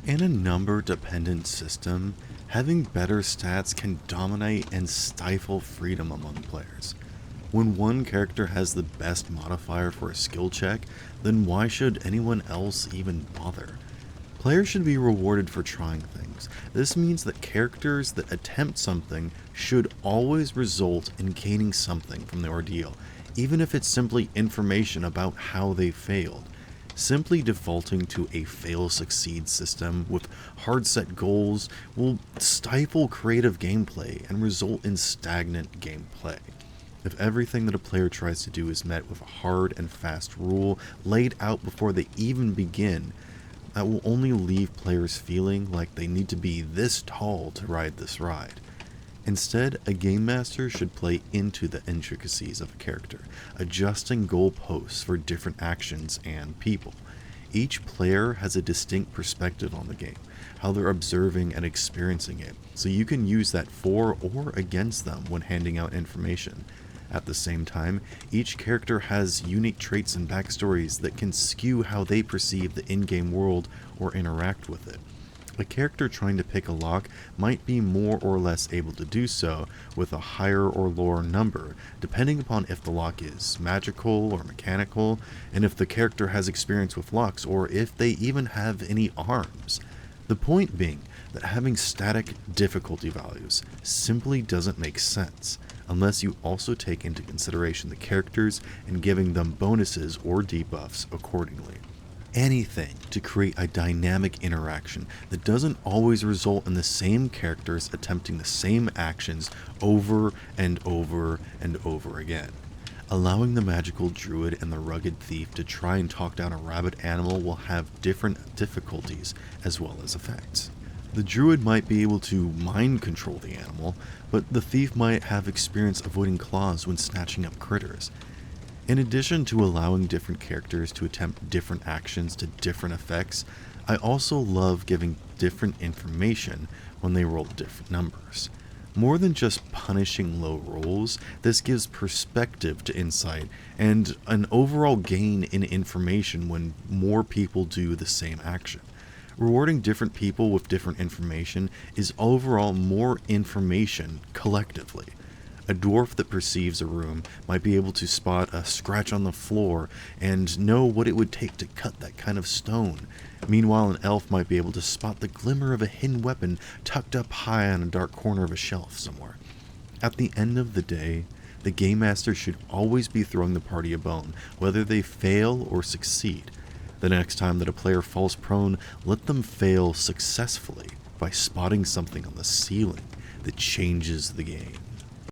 In a number-dependent system, having better stats can dominate and stifle freedom among players. When one character has the best modifier for a skill check, then why should anyone else even bother? Players should be rewarded for trying things. This means that characters that attempt something should always result in gaining something from the ordeal, even if it's simply information about how they failed. Simply defaulting to a fail-succeed system with hard-set goals will stifle creative gameplay and result in stagnant gameplay. If everything that a player tries to do is met with a hard and fast rule laid out before they even begin, that will only leave players feeling like they need to be this tall to ride this ride. Instead, a game master should play into the intricacies of a character, adjusting goalposts for different actions and people. Each player has a distinct perspective on the game, how they're observing and experiencing it, so you can use that for or against them when handing out information. At the same time, each character has unique traits and backstories that can skew how they perceive the in-game world or interact with it. A character trying to pick a lock might be more or less able to do so with a higher or lower number, depending upon if the lock is magical or mechanical, and if the character has experience with locks, or if they even have any arms. The point being that having static difficulty values simply doesn't make sense, unless you also take into consideration the characters and giving them bonuses or debuffs accordingly. Anything to create a dynamic interaction that doesn't always result in the same characters attempting the same actions over and over and over again. Allowing the magical druid and the rugged thief to try and talk down a rabid animal will have different difficulties as well as effects. The druid might be able to mind control the animal, but the thief might have experience avoiding claws when snatching up critters. In addition to allowing different characters to attempt different actions to different effects, I also love giving different information when they roll different numbers. More than just punishing low rolls, this gives perspective to insight and an overall gain in information when more people do the same action. Rewarding different people with different information is overall more information collectively. A dwarf that perceives a room might be able to spot a scratch on the floor and know what it would take to cut that kind of stone. Meanwhile, an elf might be able to spot the glimmer of a hidden weapon tucked up high on a dark corner of a shelf somewhere. At the end of the day, the game master should always be throwing the party a bone, whether they fail or succeed. The next time that a player falls prone, let them fail successfully by spotting something on the ceiling that changes the game.